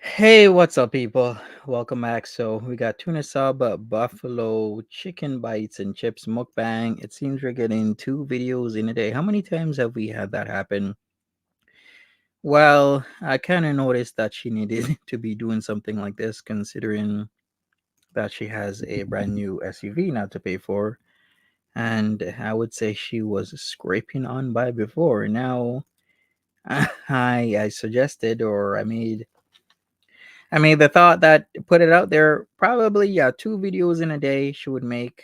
Hey, what's up, people? Welcome back. So we got tuna sub, buffalo chicken bites, and chips mukbang. It seems we're getting two videos in a day. How many times have we had that happen? Well, I kind of noticed that she needed to be doing something like this, considering that she has a brand new SUV now to pay for, and I would say she was scraping on by before. Now, I suggested, or I made the thought that put it out there, probably, yeah, two videos in a day she would make.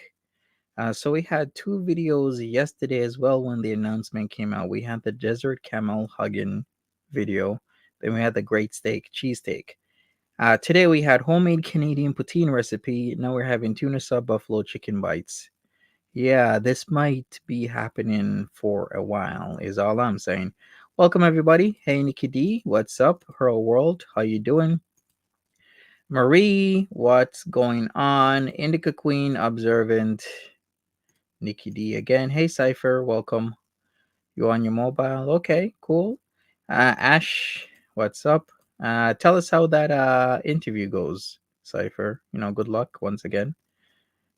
So we had two videos yesterday as well when the announcement came out. We had the desert camel hugging video, then we had the great steak, cheesesteak. Today we had homemade Canadian poutine recipe. Now we're having tuna sub buffalo chicken bites. Yeah, this might be happening for a while, is all I'm saying. Welcome everybody. Hey Nikki D, what's up? Her world, how you doing? Marie, what's going on? Indica Queen, observant. Nikki D again. Hey, Cypher, welcome. You on your mobile? Okay, cool. Ash, what's up? Tell us how that interview goes, Cypher. Good luck once again.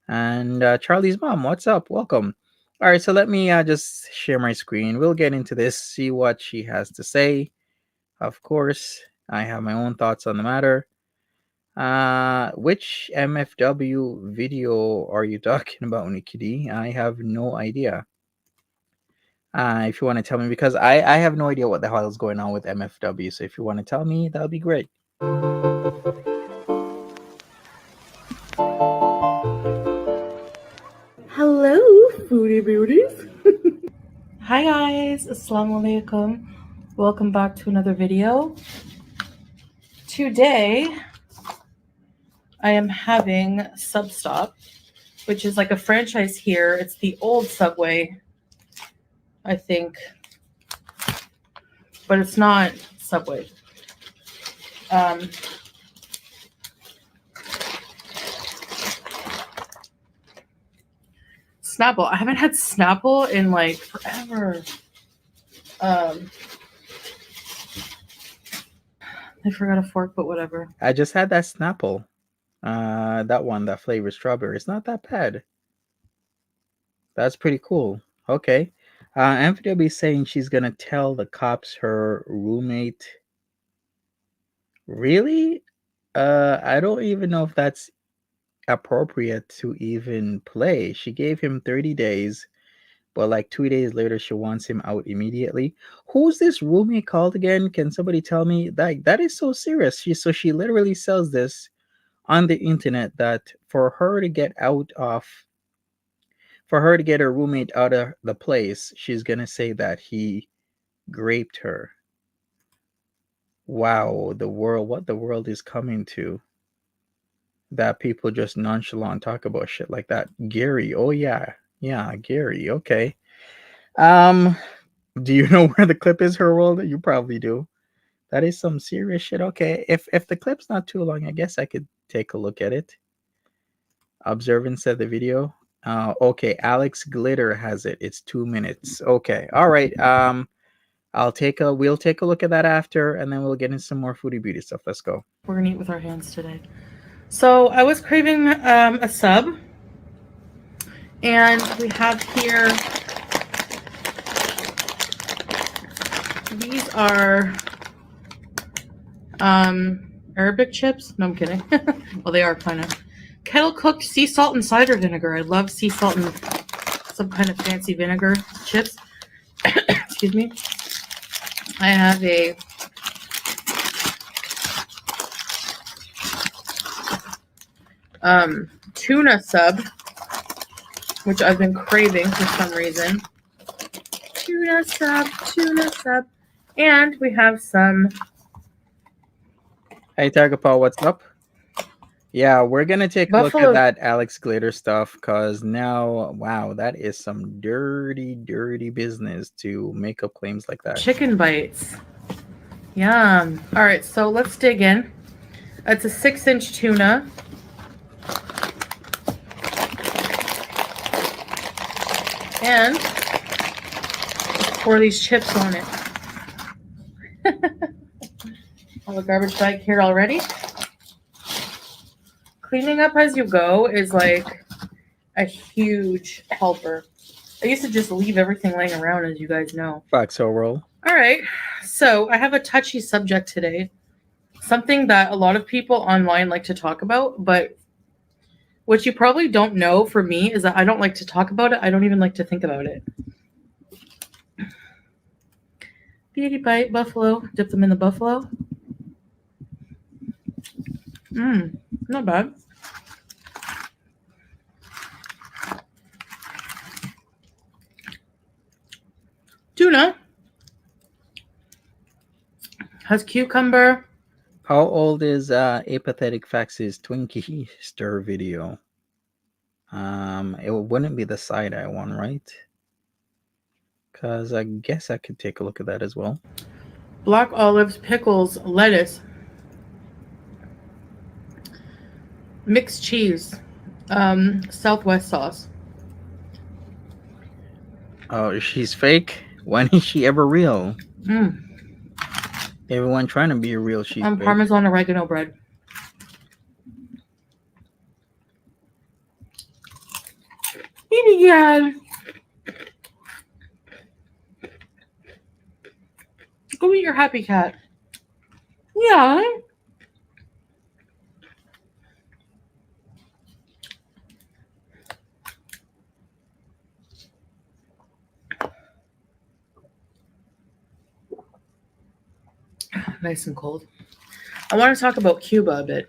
And Charlie's mom, what's up? Welcome. All right, so let me just share my screen. We'll get into this, see what she has to say. Of course, I have my own thoughts on the matter. Which MFW video are you talking about, Nikki? I have no idea. If you want to tell me, because I have no idea what the hell is going on with MFW. So if you want to tell me, that would be great. Hello, Foodie Beauties. Hi guys, Assalamu alaikum. Welcome back to another video. Today, I am having Substop, which is like a franchise here. It's the old Subway, I think, but it's not Subway. Snapple. I haven't had Snapple in like forever. I forgot a fork, but whatever. I just had that Snapple. That one, that flavor strawberry. It's not that bad. That's pretty cool. Okay. MFW is saying she's gonna tell the cops her roommate. Really? I don't even know if that's appropriate to even play. She gave him 30 days, but like 2 days later, she wants him out immediately. Who's this roommate called again? Can somebody tell me? That is so serious. She literally sells this on the internet that for her to get her roommate out of the place, she's gonna say that he raped her. Wow, what the world is coming to. That people just nonchalant talk about shit like that. Gary, oh yeah. Yeah, Gary, okay. Do you know where the clip is, her world? You probably do. That is some serious shit. Okay. If the clip's not too long, I guess I could take a look at it. Observant said the video. Okay, Alex Glitter has it. It's 2 minutes. Okay. All right. We'll take a look at that after, and then we'll get into some more foodie beauty stuff. Let's go. We're gonna eat with our hands today. So I was craving a sub, and we have here, these are Arabic chips. No, I'm kidding. Well, they are kind of. Kettle cooked sea salt and cider vinegar. I love sea salt and some kind of fancy vinegar chips. Excuse me. I have a tuna sub, which I've been craving for some reason. Tuna sub. And we have some. Hey, Tagapa, what's up? Yeah, we're gonna take a look at that Alex Glitter stuff, because now, wow, that is some dirty business to make up claims like that. Chicken bites. Yum. All right, so let's dig in. It's a 6-inch tuna. And let's pour these chips on it. All the garbage bag here already. Cleaning up as you go is like a huge helper. I used to just leave everything laying around, as you guys know. Foxhole roll. All right. So I have a touchy subject today. Something that a lot of people online like to talk about, but what you probably don't know for me is that I don't like to talk about it. I don't even like to think about it. Beauty bite, buffalo. Dip them in the buffalo. Not bad. Tuna has cucumber. How old is Apathetic Facts' Twinkie stir video? It wouldn't be the side-eye one, right? Because I guess I could take a look at that as well. Black olives, pickles, lettuce, mixed cheese, Southwest sauce. Oh, she's fake? When is she ever real? Everyone trying to be real, she's fake. Parmesan oregano bread. Yeah. Go eat your happy cat. Yeah. Nice and cold. I want to talk about Cuba a bit.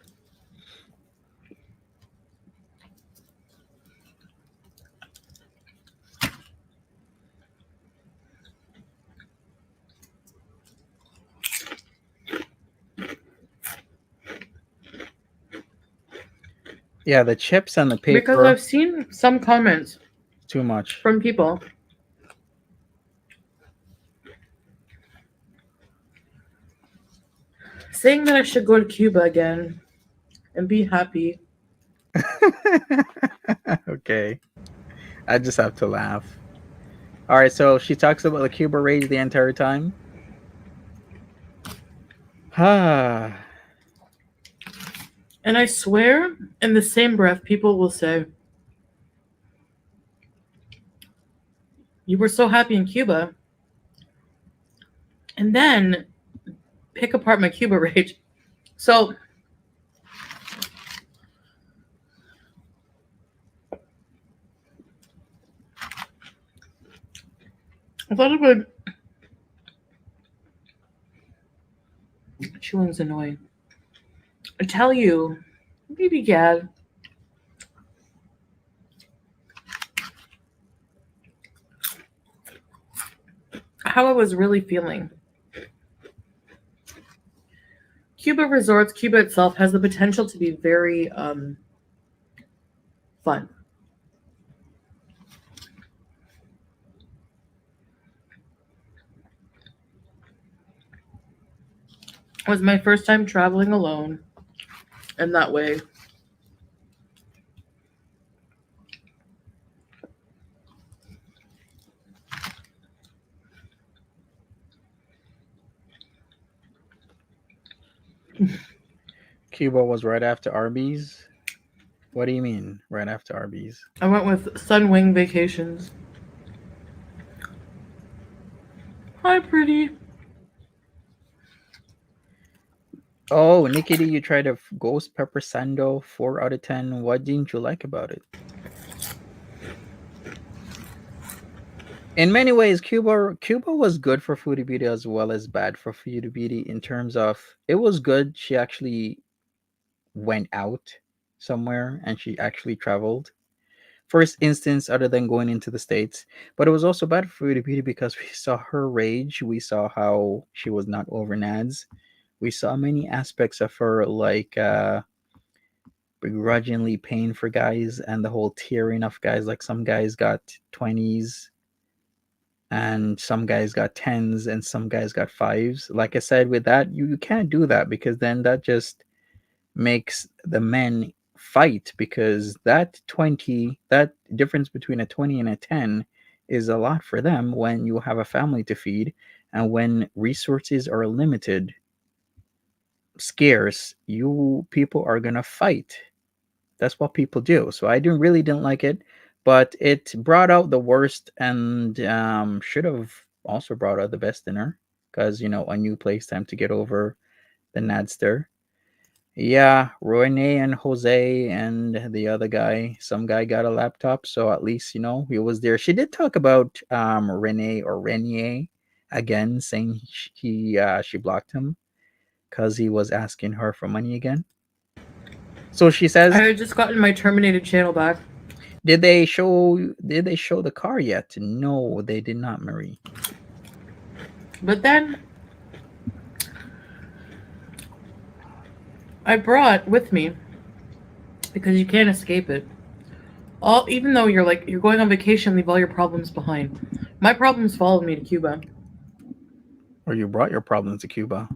Yeah, the chips and the paper. Because I've seen some comments too much from people saying that I should go to Cuba again and be happy. Okay. I just have to laugh. All right, so she talks about the Cuba rage the entire time. And I swear, in the same breath, people will say, you were so happy in Cuba. And then pick apart my Cuba rage. So I thought it would. Chewing's annoying. I tell you, baby Gad, how I was really feeling. Cuba Resorts, Cuba itself has the potential to be very fun. It was my first time traveling alone in that way. Cuba was right after Arby's. What do you mean, right after Arby's? I went with Sunwing Vacations. Hi, pretty. Oh, Nikki, you tried a ghost pepper sando 4 out of 10. What didn't you like about it? In many ways, Cuba was good for Foodie Beauty as well as bad for Foodie Beauty in terms of it was good. She actually went out somewhere and she actually traveled. First instance other than going into the States. But it was also bad for Foodie Beauty because we saw her rage. We saw how she was not over Nads. We saw many aspects of her like begrudgingly paying for guys and the whole tiering of guys. Like some guys got 20s and some guys got 10s and some guys got 5s. Like I said, with that, you can't do that because then that just makes the men fight because that difference between a 20 and a 10 is a lot for them when you have a family to feed and when resources are limited. scarce, you people are gonna fight. That's what people do. So I didn't like it, but it brought out the worst and should have also brought out the best in her because a new place, time to get over the Nadster. Yeah, Rene and Jose and the other guy, some guy got a laptop, so at least he was there. She did talk about Rene or Renier again, saying she blocked him because he was asking her for money again. So she I says, had just gotten my terminated channel back. Did they show the car yet? No, they did not, Marie. But then I brought with me, because you can't escape it. Even though you're going on vacation, leave all your problems behind. My problems followed me to Cuba. Or you brought your problems to Cuba.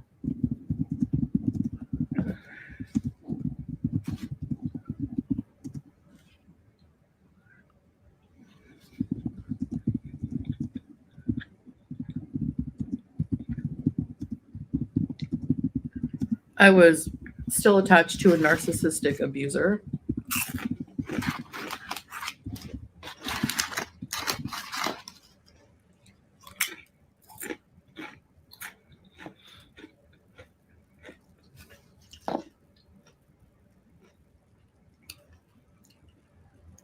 I was still attached to a narcissistic abuser.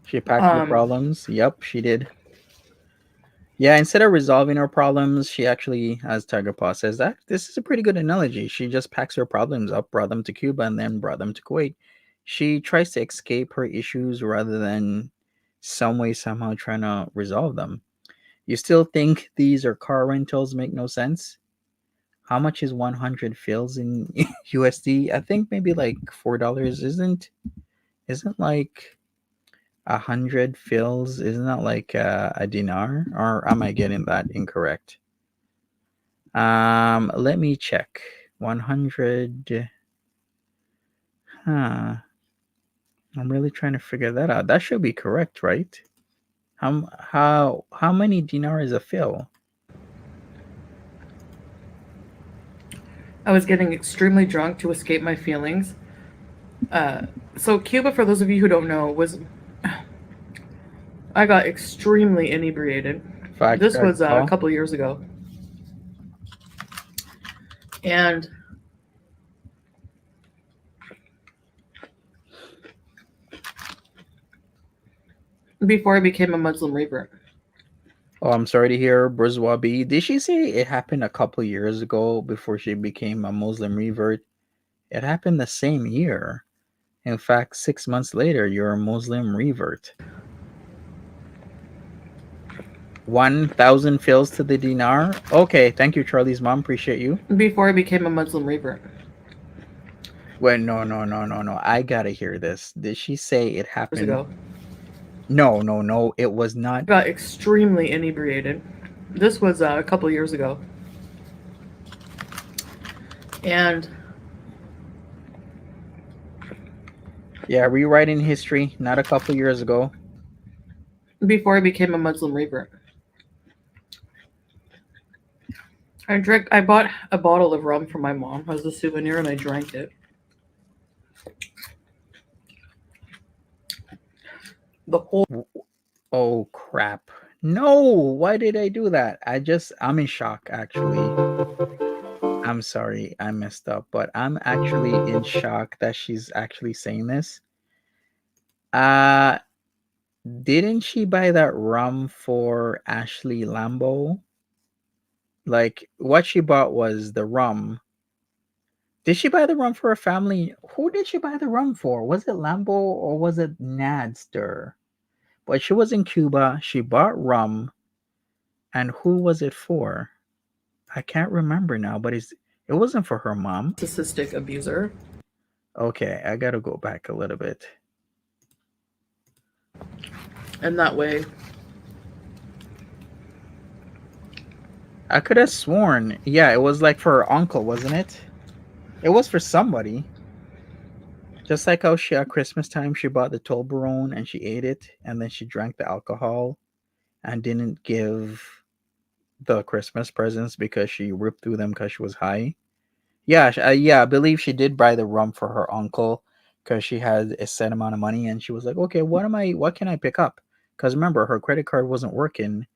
She packed her problems. Yep, she did. Yeah, instead of resolving her problems, she actually, as Tiger Paw says, that this is a pretty good analogy. She just packs her problems up, brought them to Cuba, and then brought them to Kuwait. She tries to escape her issues rather than some way, somehow trying to resolve them. You still think these are car rentals make no sense? How much is 100 fills in USD? I think maybe like $4. Isn't like 100 fills? Isn't that like a dinar? Or am I getting that incorrect? Let me check. 100. Huh. I'm really trying to figure that out. That should be correct, right? How many dinar is a fill? I was getting extremely drunk to escape my feelings. So Cuba, for those of you who don't know, was I got extremely inebriated. This was a couple years ago. And before I became a Muslim revert. Oh, I'm sorry to hear, Bourgeois B. Did she say it happened a couple years ago before she became a Muslim revert? It happened the same year. In fact, 6 months later, you're a Muslim revert. 1,000 fills to the dinar. Okay, thank you, Charlie's mom. Appreciate you. Before I became a Muslim revert. Wait, no. I gotta hear this. Did she say it happened? Years ago. No. It was not. I got extremely inebriated. This was a couple years ago. And yeah, rewriting history, not a couple years ago. Before I became a Muslim revert. I bought a bottle of rum for my mom as a souvenir, and I drank it. The whole. Oh crap. No, why did I do that? I'm in shock actually. I'm sorry, I messed up, but I'm actually in shock that she's actually saying this. Didn't she buy that rum for Ashley Lambo? Like what she bought was the rum. Did she buy the rum for a family? Who did she buy the rum for? Was it Lambo or was it Nadster? But she was in Cuba. She bought rum. And who was it for? I can't remember now, but it wasn't for her mom. Narcissistic abuser. Okay, I gotta go back a little bit. And that way. I could have sworn. Yeah, it was like for her uncle, wasn't it? It was for somebody. Just like how she at Christmas time she bought the Toblerone and she ate it and then she drank the alcohol and didn't give the Christmas presents because she ripped through them because she was high. Yeah, yeah, I believe she did buy the rum for her uncle because she had a set amount of money, and she was like, "Okay, what can I pick up?" Because remember, her credit card wasn't working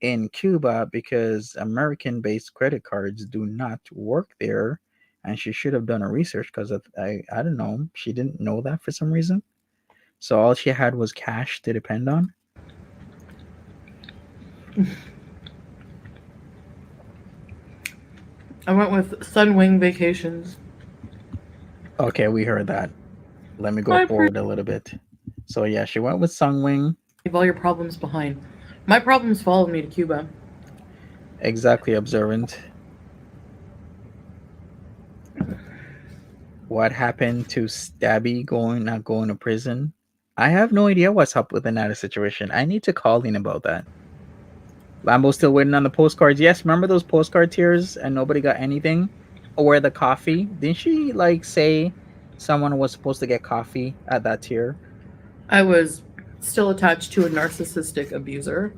in Cuba because American-based credit cards do not work there, and she should have done her research because I don't know, she didn't know that for some reason. So all she had was cash to depend on. I went with Sunwing Vacations. Okay, we heard that. Let me go I forward a little bit. So yeah, she went with Sungwing. leave all your problems behind. My problems followed me to Cuba. Exactly observant. What happened to Stabby not going to prison? I have no idea what's up with another situation. I need to call in about that. Lambo's still waiting on the postcards. Yes, remember those postcard tiers and nobody got anything? Or the coffee? Didn't she like say someone was supposed to get coffee at that tier? I was still attached to a narcissistic abuser.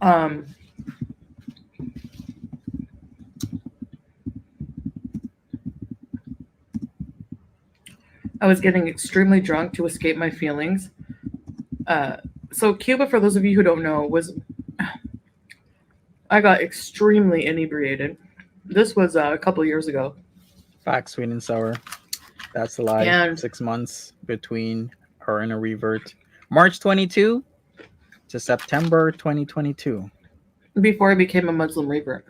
Um, I was getting extremely drunk to escape my feelings. So Cuba, for those of you who don't know, was I got extremely inebriated. This was a couple years ago, Facts, sweet and sour. That's a lie. and 6 months between her and a revert. March 22 to September 2022. before I became a Muslim revert,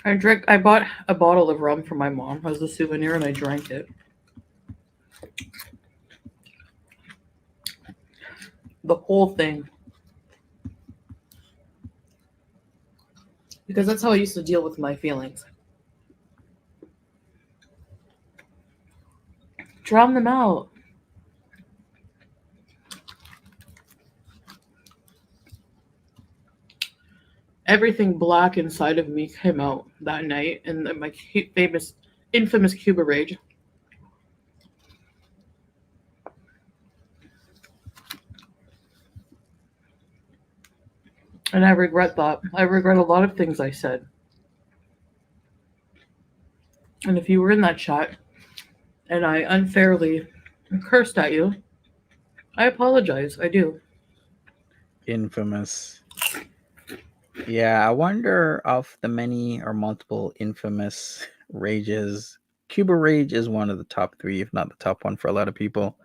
I bought a bottle of rum for my mom as a souvenir, and I drank it. The whole thing, because that's how I used to deal with my feelings. Drown them out. Everything black inside of me came out that night, and my infamous Cuba rage. And I regret that. I regret a lot of things I said. And if you were in that chat and I unfairly cursed at you, I apologize. I do. Infamous. Yeah, I wonder of the many or multiple infamous rages. Cuba Rage is one of the top three, if not the top one for a lot of people.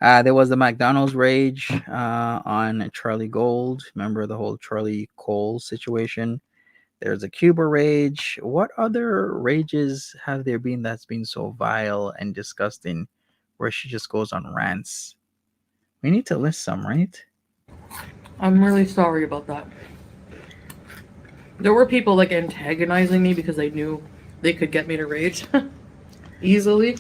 There was the McDonald's rage on Charlie Gold. Remember the whole Charlie Cole situation? There's a Cuba rage. What other rages have there been that's been so vile and disgusting where she just goes on rants? We need to list some, right? I'm really sorry about that. There were people like antagonizing me because they knew they could get me to rage easily,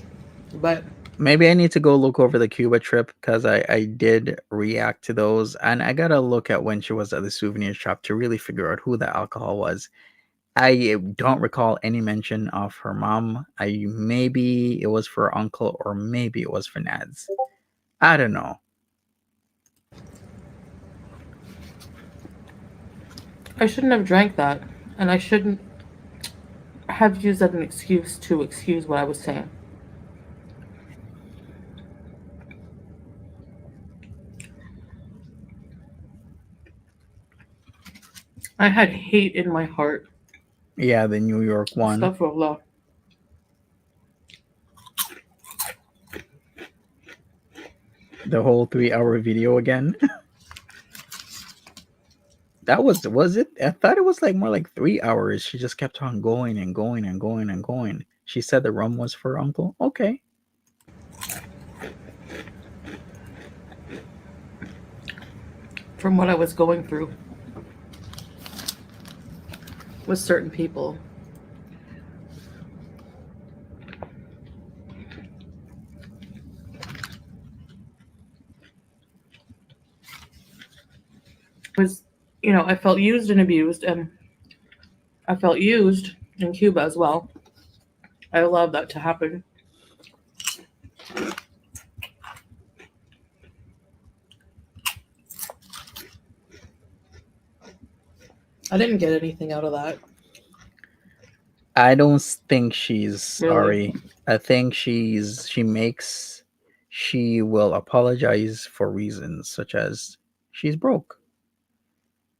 but Maybe I need to go look over the Cuba trip because I did react to those. And I got to look at when she was at the souvenir shop to really figure out who the alcohol was. I don't recall any mention of her mom. Maybe it was for her uncle or maybe it was for Nads. I don't know. I shouldn't have drank that, and I shouldn't have used that as an excuse to excuse what I was saying. I had hate in my heart. Yeah, the New York one. Astaghfirullah. The whole 3 hour video again. That was it? I thought it was like more like 3 hours. She just kept on going and going and going and going. She said the rum was for her uncle. Okay. From what I was going through with certain people. Was, I felt used and abused, and I felt used in Cuba as well. I allowed that to happen. I didn't get anything out of that. I don't think she's Really. sorry. I think she will apologize for reasons such as she's broke.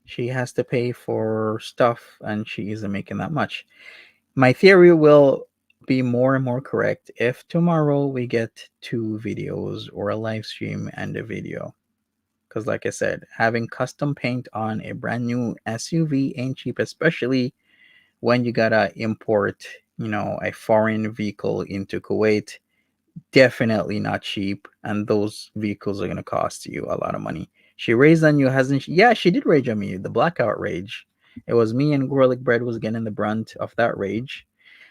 She has to pay for stuff and she isn't making that much. My theory will be more and more correct if tomorrow we get two videos or a live stream and a video. Because, like I said, having custom paint on a brand new SUV ain't cheap, especially when you gotta import, a foreign vehicle into Kuwait. Definitely not cheap, and those vehicles are gonna cost you a lot of money. She raised on you, hasn't she? Yeah, she did rage on me. The blackout rage. It was me and Gorlick Bread was getting the brunt of that rage.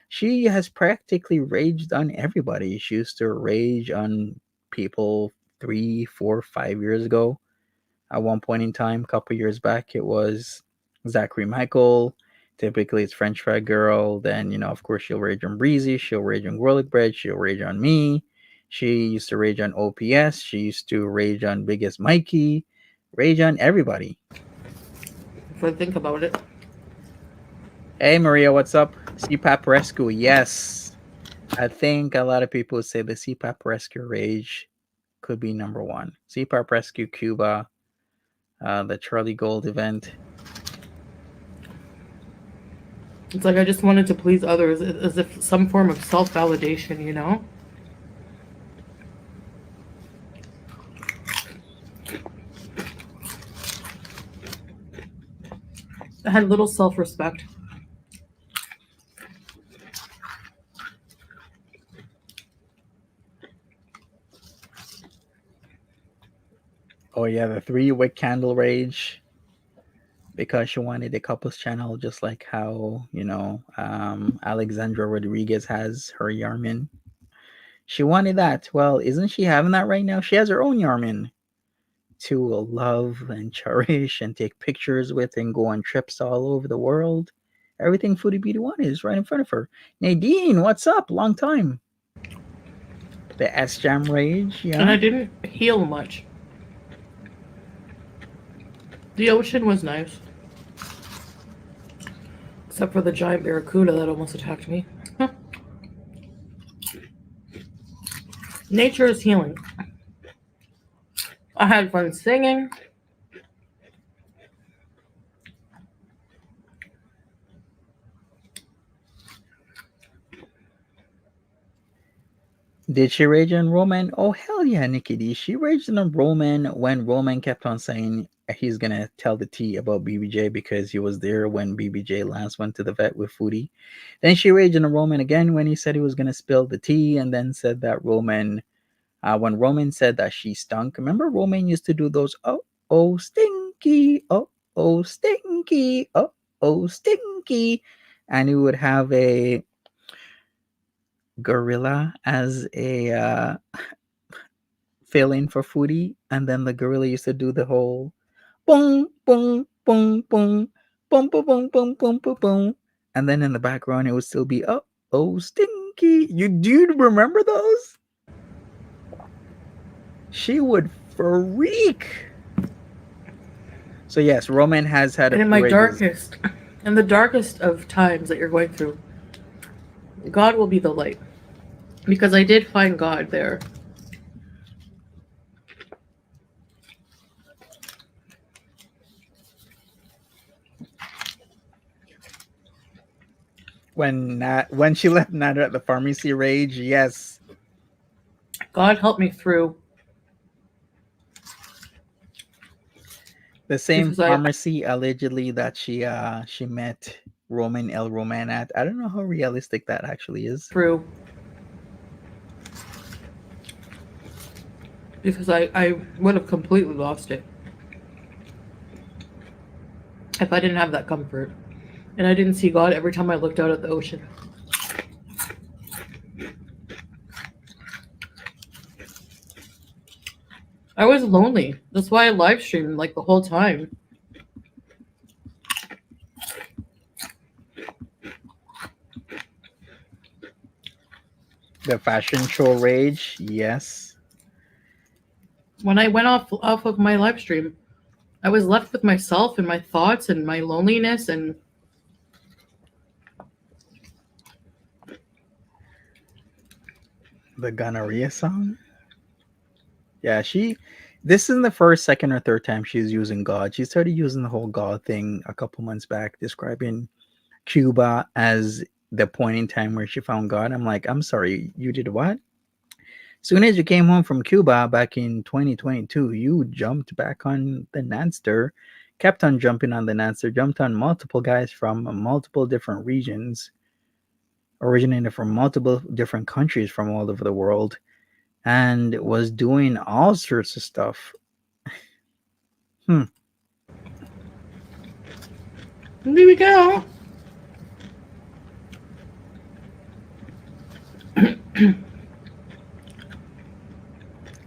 She has practically raged on everybody. She used to rage on people 3, 4, 5 years ago. At one point in time, a couple years back, it was Zachary Michael. Typically, it's French Fry Girl. Then, of course, she'll rage on Breezy. She'll rage on Gorlick Bread. She'll rage on me. She used to rage on OPS. She used to rage on Biggest Mikey. Rage on everybody. If I think about it. Hey, Maria, what's up? CPAP Rescue. Yes. I think a lot of people say the CPAP Rescue rage could be number one. CPAP Rescue Cuba, the Charlie Gold event. It's like I just wanted to please others as if some form of self-validation, I had little self-respect. Oh yeah, the 3 wick candle rage because she wanted a couples channel, just like how Alexandra Rodriguez has her Yarmin. She wanted that. Well, isn't she having that right now? She has her own Yarmin to love and cherish and take pictures with and go on trips all over the world. Everything Foodie Beauty wanted is right in front of her. Nadine, what's up? Long time. The S Jam rage, And I yeah. didn't heal much. The ocean was nice. Except for the giant barracuda that almost attacked me. Nature is healing. I had fun singing. Did she rage on Roman? Oh hell yeah, Nikki D. She raged on Roman when Roman kept on saying he's gonna tell the tea about BBJ because he was there when BBJ last went to the vet with Foodie. Then she raged on Roman again when he said he was gonna spill the tea, and then said that Roman, when Roman said that she stunk. Remember Roman used to do those stinky, stinky, stinky, and he would have a gorilla as a fill in for Foodie, and then the gorilla used to do the whole boom, boom, boom, boom, boom, boom, boom, boom, boom, boom, boom, and then in the background it would still be stinky. You do remember those? She would freak. So yes, Roman has had a And in few my rages. in the darkest of times that you're going through, God will be the light. Because I did find God there. When she left Nada at the pharmacy rage, yes. God helped me through. The same Because I pharmacy allegedly that she met Roman El Roman at. I don't know how realistic that actually is. through. Because I would have completely lost it. If I didn't have that comfort. And I didn't see God every time I looked out at the ocean. I was lonely. That's why I live streamed like the whole time. The fashion show rage, yes. When I went off of my live stream, I was left with myself and my thoughts and my loneliness and The gonorrhea song. Yeah, this isn't the first, second, or third time she's using God. She started using the whole God thing a couple months back, describing Cuba as the point in time where she found God. I'm like, I'm sorry, you did what? Soon as you came home from Cuba back in 2022, you jumped back on the Napster, kept on jumping on the Napster, jumped on multiple guys from multiple different regions, originated from multiple different countries from all over the world, and was doing all sorts of stuff. Hmm. here we go.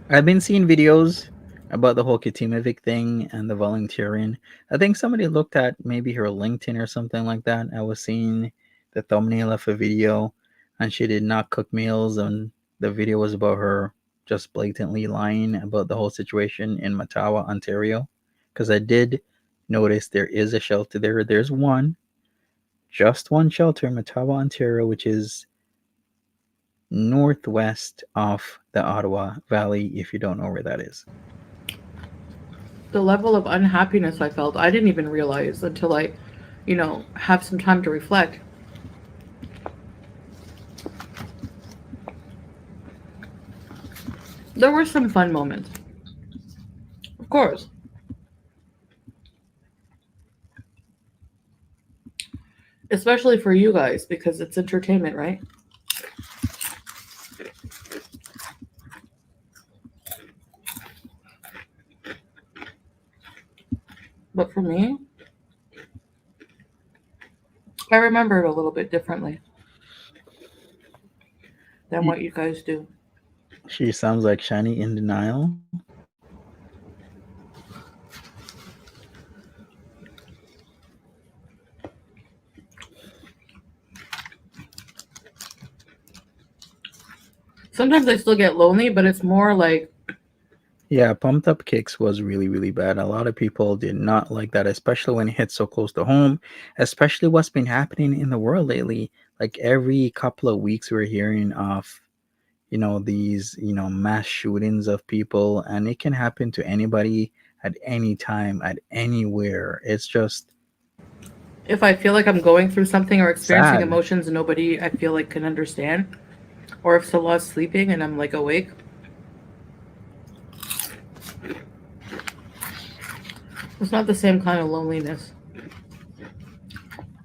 I've been seeing videos about the whole Kitimovic thing and the volunteering. I think somebody looked at maybe her LinkedIn or something like that. I was seeing the thumbnail of a video, and she did not cook meals, and the video was about her just blatantly lying about the whole situation in Mattawa, Ontario. Because I did notice there is a shelter there. There's one, just one shelter in Mattawa, Ontario, which is northwest of the Ottawa Valley, if you don't know where that is. The level of unhappiness I felt, I didn't even realize until I, have some time to reflect. There were some fun moments. Of course. Especially for you guys, because it's entertainment, right? But for me, I remember it a little bit differently than what you guys do. She sounds like Shani in denial. Sometimes I still get lonely, but it's more like, Yeah, Pumped Up Kicks was really, really bad. A lot of people did not like that, especially when it hit so close to home, especially what's been happening in the world lately. Like every couple of weeks, we're hearing of, these, mass shootings of people, and it can happen to anybody at any time, at anywhere. It's just if I feel like I'm going through something or experiencing sad. emotions nobody I feel like can understand, or if Salah's sleeping and I'm like awake, it's not the same kind of loneliness.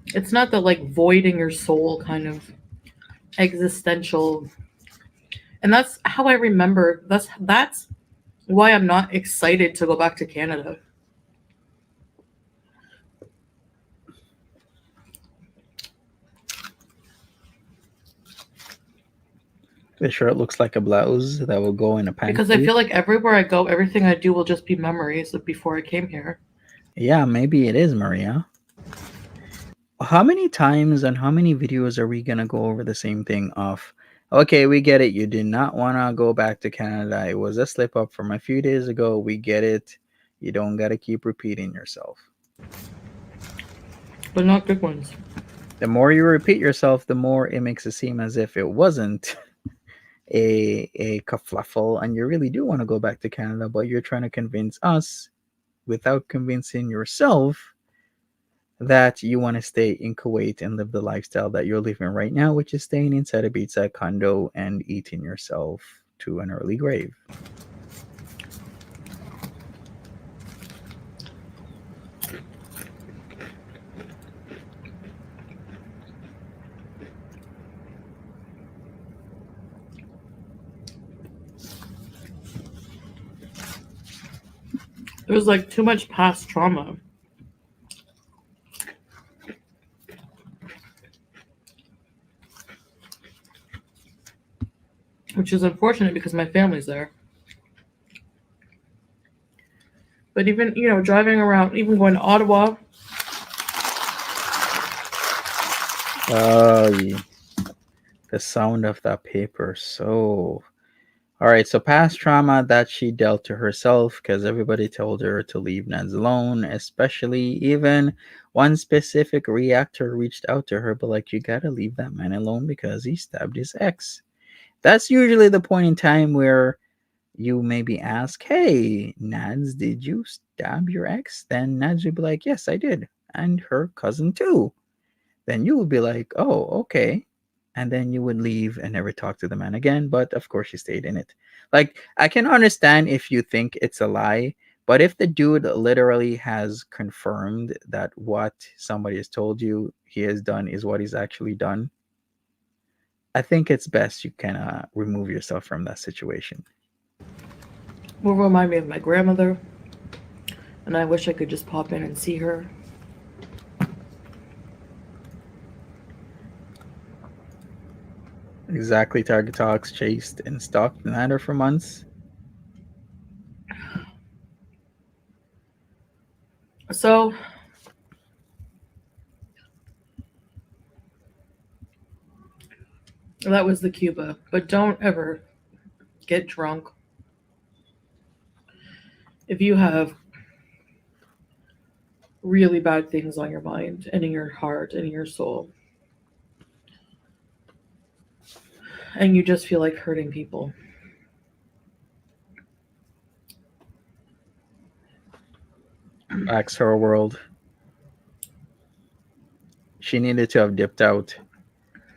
It's not the like void in your soul kind of existential. And that's how I remember. That's why I'm not excited to go back to Canada. The shirt looks like a blouse that will go in a pant. Because I feel like everywhere I go, everything I do will just be memories of before I came here. Yeah, maybe it is, Maria. How many times and how many videos are we gonna go over the same thing of, okay, we get it, you did not want to go back to Canada, it was a slip up from a few days ago, we get it, you don't gotta keep repeating yourself. But not good ones. The more you repeat yourself, the more it makes it seem as if it wasn't a kerfluffle and you really do want to go back to Canada, but you're trying to convince us without convincing yourself that you want to stay in Kuwait and live the lifestyle that you're living right now, which is staying inside a beachside condo and eating yourself to an early grave. There's like too much past trauma. Which is unfortunate because my family's there. But even, driving around, even going to Ottawa. Oh, yeah. The sound of that paper. So, all right. So, past trauma that she dealt to herself because everybody told her to leave Neds alone, especially even one specific reactor reached out to her, but like, you gotta leave that man alone because he stabbed his ex. That's usually the point in time where you maybe ask, "Hey, Nads, did you stab your ex?" Then Nads would be like, "Yes, I did. And her cousin too." Then you would be like, "Oh, okay." And then you would leave and never talk to the man again. But of course, you stayed in it. Like, I can understand if you think it's a lie, but if the dude literally has confirmed that what somebody has told you he has done is what he's actually done, I think it's best you can remove yourself from that situation. Will remind me of my grandmother, and I wish I could just pop in and see her. Exactly, Target Talks chased and stalked Niner for months. So that was the Cuba. But don't ever get drunk if you have really bad things on your mind and in your heart and in your soul, and you just feel like hurting people. Axe her world. She needed to have dipped out.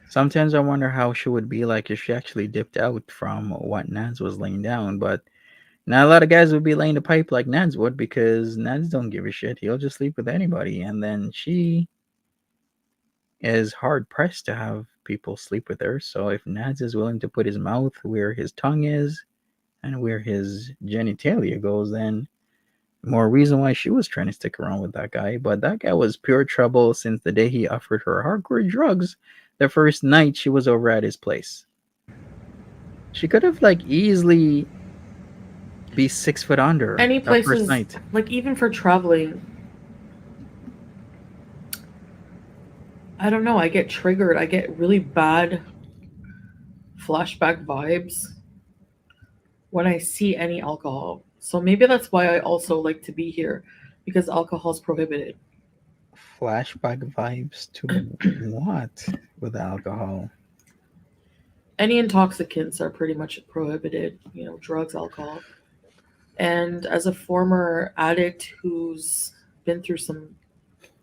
Sometimes I wonder how she would be like if she actually dipped out from what Nance was laying down, but not a lot of guys would be laying the pipe like Nance would because Nance don't give a shit. He'll just sleep with anybody. And then she is hard pressed to have people sleep with her. So if Nance is willing to put his mouth where his tongue is and where his genitalia goes, then more reason why she was trying to stick around with that guy. But that guy was pure trouble since the day he offered her hardcore drugs the first night she was over at his place. She could have like easily be 6 foot under Any that first places, night. like even for traveling, I don't know, I get triggered. I get really bad flashback vibes when I see any alcohol. So maybe that's why I also like to be here because alcohol is prohibited. Flashback vibes to what with alcohol? Any intoxicants are pretty much prohibited, drugs, alcohol. And as a former addict who's been through some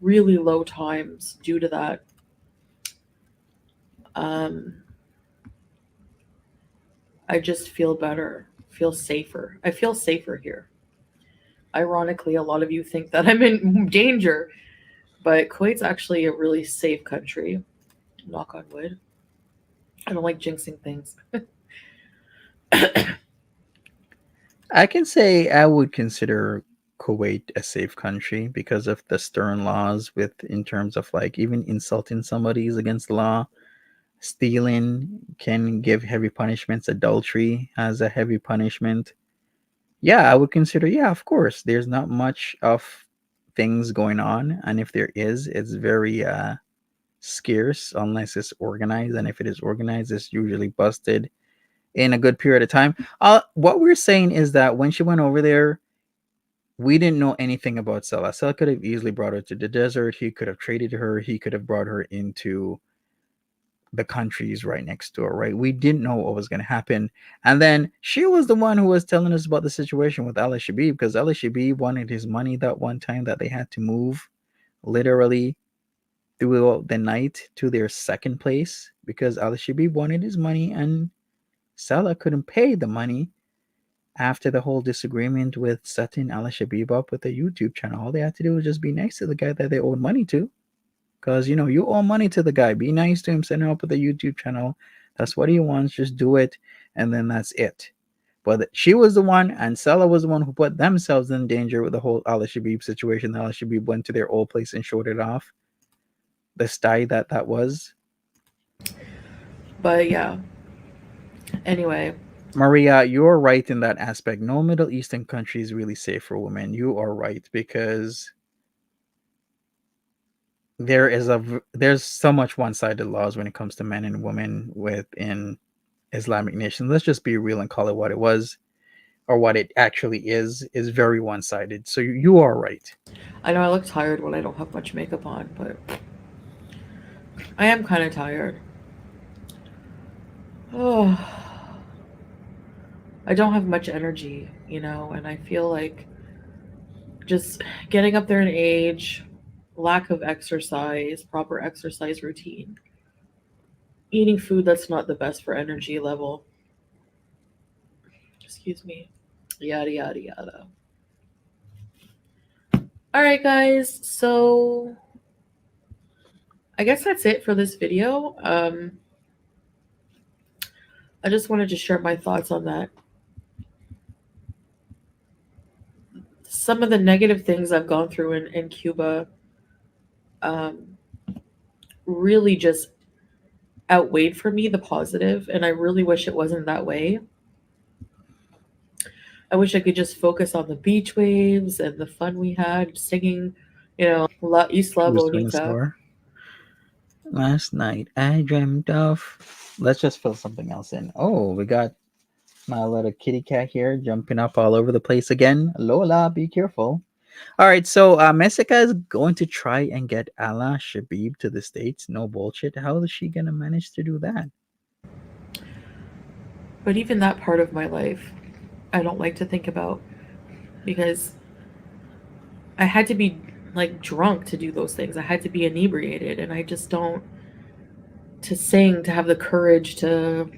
really low times due to that, um, I just feel better, feel safer. I feel safer here. Ironically, a lot of you think that I'm in danger, but Kuwait's actually a really safe country. Knock on wood. I don't like jinxing things. I can say I would consider Kuwait a safe country because of the stern laws with in terms of like even insulting somebody is against the law. Stealing can give heavy punishments. Adultery has a heavy punishment. Yeah, I would consider, yeah, of course. There's not much of things going on, and if there is, it's very scarce unless it's organized, and if it is organized, it's usually busted in a good period of time. What we're saying is that when she went over there, we didn't know anything about Sela. Sela could have easily brought her to the desert. He could have traded her. He could have brought her into the countries right next door, right? We didn't know what was going to happen. And then she was the one who was telling us about the situation with Ali Shabib because Ali Shabib wanted his money that one time that they had to move literally throughout the night to their second place because Ali Shabib wanted his money and Salah couldn't pay the money after the whole disagreement with setting Al Shabib up with a YouTube channel. All they had to do was just be nice to the guy that they owed money to. Because, you owe money to the guy. Be nice to him, send him up with a YouTube channel. That's what he wants. Just do it. And then that's it. But she was the one, and Salah was the one who put themselves in danger with the whole Al Shabib situation. Al Shabib went to their old place and showed it off. The sty that was. But yeah, anyway, Maria, you're right in that aspect. No Middle Eastern country is really safe for women. You are right because there's so much one-sided laws when it comes to men and women within Islamic nations. Let's just be real and call it what it was or what it actually is very one-sided. So you are right. I know I look tired when I don't have much makeup on, but I am kind of tired. Oh, I don't have much energy, and I feel like just getting up there in age, lack of exercise, proper exercise routine, eating food that's not the best for energy level. Excuse me. Yada, yada, yada. All right, guys. So I guess that's it for this video. I just wanted to share my thoughts on that. Some of the negative things I've gone through in Cuba um, really just outweighed for me the positive, and I really wish it wasn't that way. I wish I could just focus on the beach waves and the fun we had singing, La Isla Who's doing the Bonita. score? Last night I dreamt of. Let's just fill something else in. Oh, we got my little kitty cat here jumping up all over the place again. Lola, be careful. All right, so Messica is going to try and get Ala Shabib to the States. No bullshit. How is she going to manage to do that? But even that part of my life, I don't like to think about because I had to be like drunk to do those things. I had to be inebriated, and I just don't to sing to have the courage to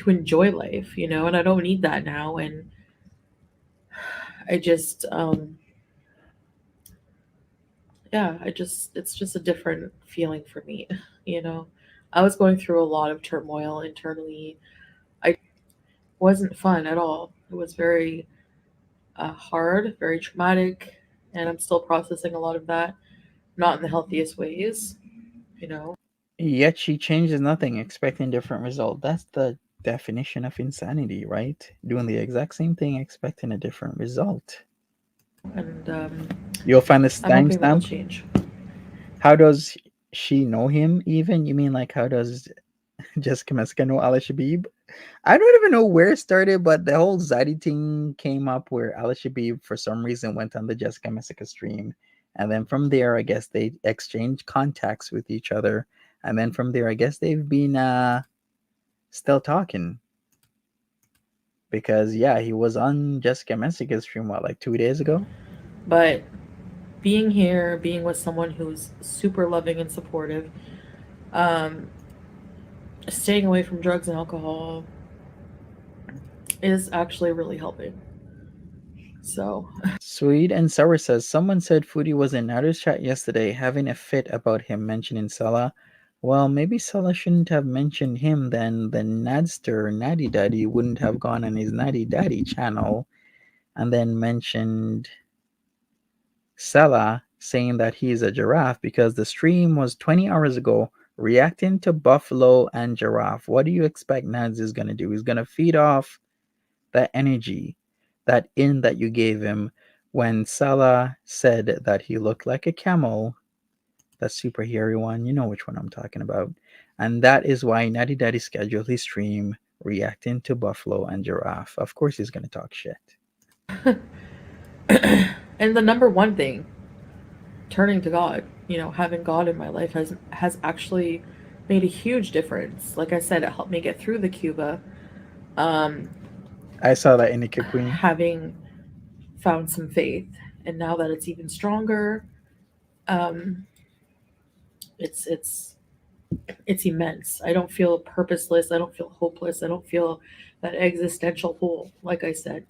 enjoy life, and I don't need that now. And I just yeah, it's just a different feeling for me, you know. I was going through a lot of turmoil internally. I wasn't fun at all. It was very hard, very traumatic, and I'm still processing a lot of that, not in the healthiest ways, you know. Yet she changes nothing, expecting different result. That's the definition of insanity, right? Doing the exact same thing, expecting a different result. And You'll find the I'm hoping that'll timestamp. change. How does she know him even? You mean like how does Jessica Messica know Al Shabib? I don't even know where it started, but the whole Zaddy thing came up where Al Shabib for some reason went on the Jessica Messica stream. And then from there, I guess they exchanged contacts with each other. And then from there, I guess they've been still talking. Because yeah, he was on Jessica Messica's stream what, like 2 days ago? But being here, being with someone who's super loving and supportive, um, staying away from drugs and alcohol is actually really helping. So, Sweet and Sour says someone said Foodie was in Nader's chat yesterday having a fit about him mentioning Salah. Well, maybe Salah shouldn't have mentioned him then. The Nadster Natty Daddy wouldn't have gone on his Natty Daddy channel and then mentioned Salah saying that he's a giraffe because the stream was 20 hours ago reacting to Buffalo and Giraffe. What do you expect Nads is going to do? He's going to feed off that energy, that in that you gave him when Salah said that he looked like a camel, that super hairy one, you know which one I'm talking about. And that is why Natty Daddy scheduled his stream reacting to Buffalo and Giraffe. Of course he's gonna talk shit. and the number one thing, turning to God, having God in my life has actually made a huge difference. Like I said, it helped me get through the Cuba. Um, I saw that in Nika Queen. Having found some faith, and now that it's even stronger, um, it's it's immense. I don't feel purposeless. I don't feel hopeless. I don't feel that existential hole. Like I said,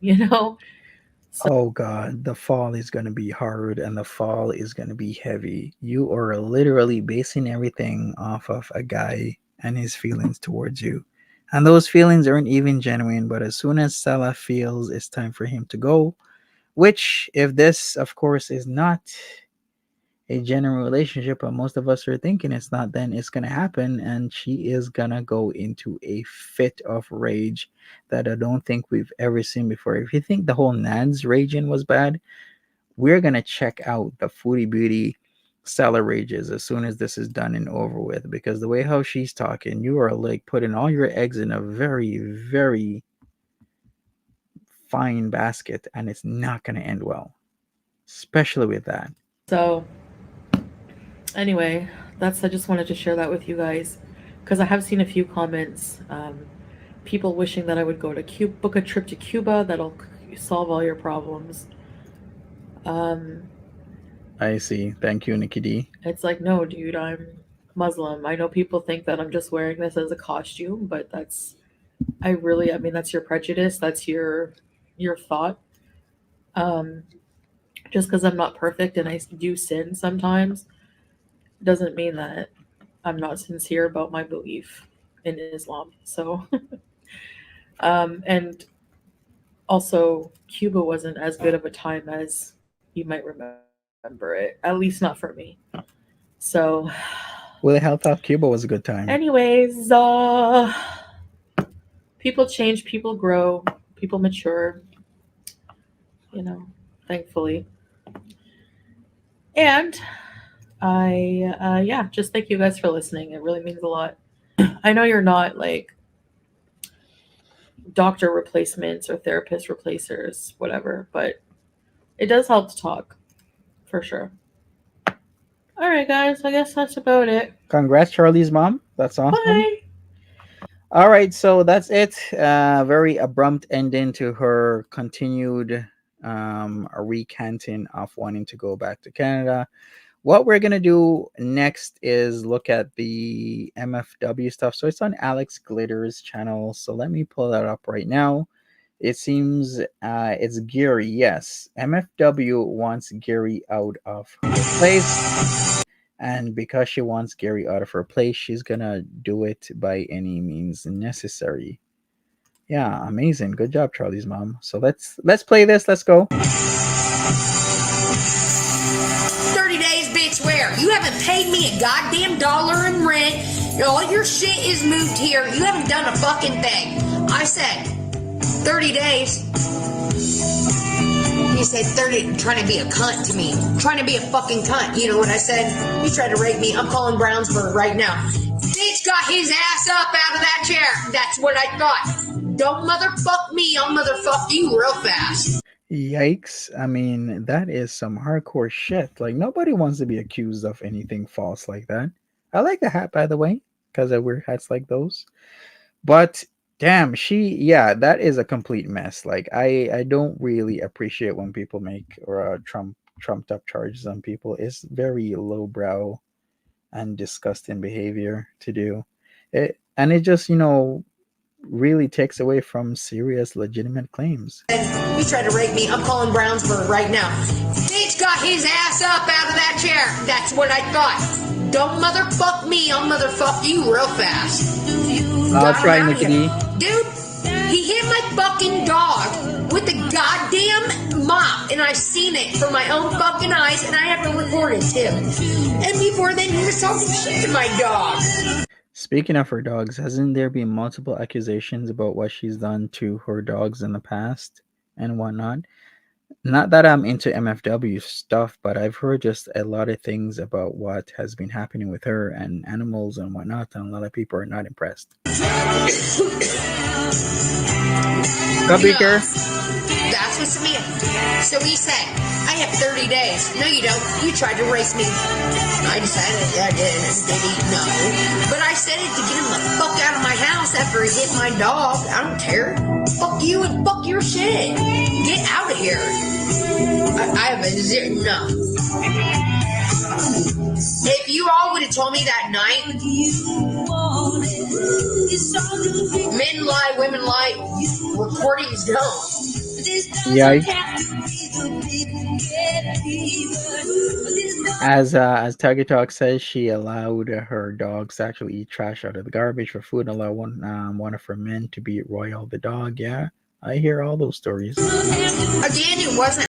So Oh god, the fall is gonna be hard and the fall is gonna be heavy. You are literally basing everything off of a guy and his feelings towards you. And those feelings aren't even genuine, but as soon as Salah feels it's time for him to go, which, if this, of course, is not a genuine relationship, but most of us are thinking it's not, then it's going to happen. And she is going to go into a fit of rage that I don't think we've ever seen before. If you think the whole Nads raging was bad, we're going to check out the Foodie Beauty salad rages as soon as this is done and over with, because the way how she's talking, you are like putting all your eggs in a very, very fine basket, and it's not going to end well, especially with that. So anyway, I just wanted to share that with you guys because I have seen a few comments. People wishing that I would go to Cuba, book a trip to Cuba that'll solve all your problems. Um, I see. Thank you, Nikki D. it's like, no, dude, I'm Muslim. I know people think that I'm just wearing this as a costume, but I mean, that's your prejudice. That's your thought. Um, just because I'm not perfect and I do sin sometimes doesn't mean that I'm not sincere about my belief in Islam. So, and also, Cuba wasn't as good of a time as you might remember it, at least not for me. So, Well, I thought Cuba was a good time. anyways, people change, people grow, people mature, you know, thankfully. And yeah, just thank you guys for listening. It really means a lot. I know you're not like doctor replacements or therapist replacers, whatever, but it does help to talk for sure. All right, guys, I guess that's about it. Congrats, Charlie's mom. That's awesome. Bye. All right, so that's it. Very abrupt ending to her continued recanting of wanting to go back to Canada. What we're gonna do next is look at the MFW stuff. So it's on Alex Glitter's channel. So let me pull that up right now. It seems it's Gary. Yes, MFW wants Gary out of her place, and because she wants Gary out of her place, she's gonna do it by any means necessary. Yeah, amazing. Good job, Charlie's mom. So let's play this. Let's go. 30 days, bitch, where? You haven't paid me a goddamn dollar in rent. All your shit is moved here. You haven't done a fucking thing. I said 30 days. You said 30, trying to be a cunt to me. Trying to be a fucking cunt. You know what I said? You tried to rape me. I'm calling Brownsburg right now. Bitch got his ass up out of that chair. That's what I thought. Don't motherfuck me. I'll motherfuck you real fast. Yikes. I mean, that is some hardcore shit. Like, nobody wants to be accused of anything false like that. I like the hat, by the way, because I wear hats like those. But damn, yeah, that is a complete mess. Like, I don't really appreciate when people make or trumped up charges on people. It's very lowbrow and disgusting behavior to do. It just, really takes away from serious legitimate claims. You tried to rape me. I'm calling Brownsburg right now. Bitch got his ass up out of that chair. That's what I thought. Don't motherfuck me. I'll motherfuck you real fast. I'll try, Nikki. Dude, he hit my fucking dog with the goddamn mop, and I've seen it from my own fucking eyes, and I have to report it too. And before then, he was talking shit to my dog. Speaking of her dogs, hasn't there been multiple accusations about what she's done to her dogs in the past and whatnot? Not that I'm into MFW stuff, but I've heard just a lot of things about what has been happening with her and animals and whatnot, and a lot of people are not impressed. Beaker. That's what's me. So he said, I have 30 days. No, you don't. You tried to race me. I decided I didn't. No. But I said it to get him the fuck out of my house after he hit my dog. I don't care. Fuck you and fuck your shit. Get out of here. I have a zero. No. If you all would have told me that night, men lie, women lie, recordings don't. Yeah. As Target Talk says, she allowed her dogs to actually eat trash out of the garbage for food, and allowed one of her men to beat Royal the dog. Yeah, I hear all those stories. Again, it wasn't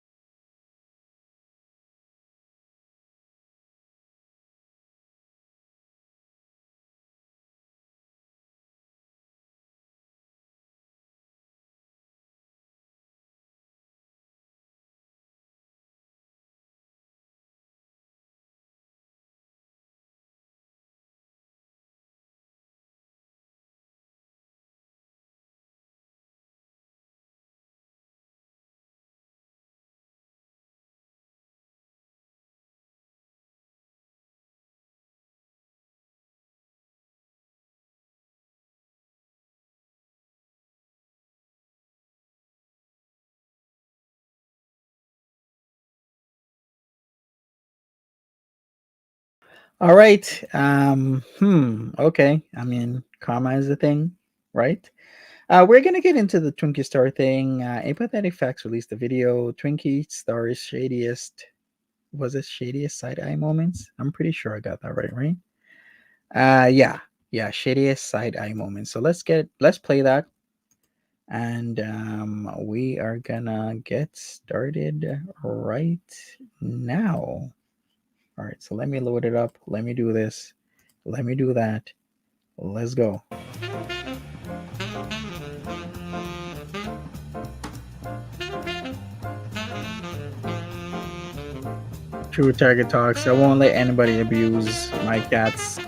All right. Okay. I mean, karma is a thing, right? We're gonna get into the Twinkie Star thing. Apathetic Facts released a video. Twinkie Star's shadiest, was it shadiest side eye moments? I'm pretty sure I got that right, right? Yeah, shadiest side eye moments. So let's play that, and we are gonna get started right now. All right, so let me load it up. Let me do this. Let me do that. Let's go. True Target Talks. I won't let anybody abuse my cats.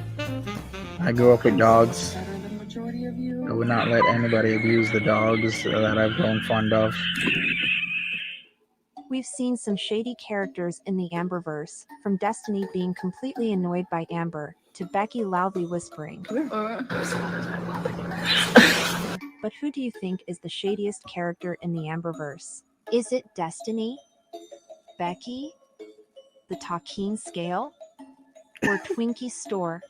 I grew up with dogs. I would not let anybody abuse the dogs that I've grown fond of. We've seen some shady characters in the Amberverse, from Destiny being completely annoyed by Amber, to Becky loudly whispering. But who do you think is the shadiest character in the Amberverse? Is it Destiny? Becky? The Talking Scale? Or Twinkie Store?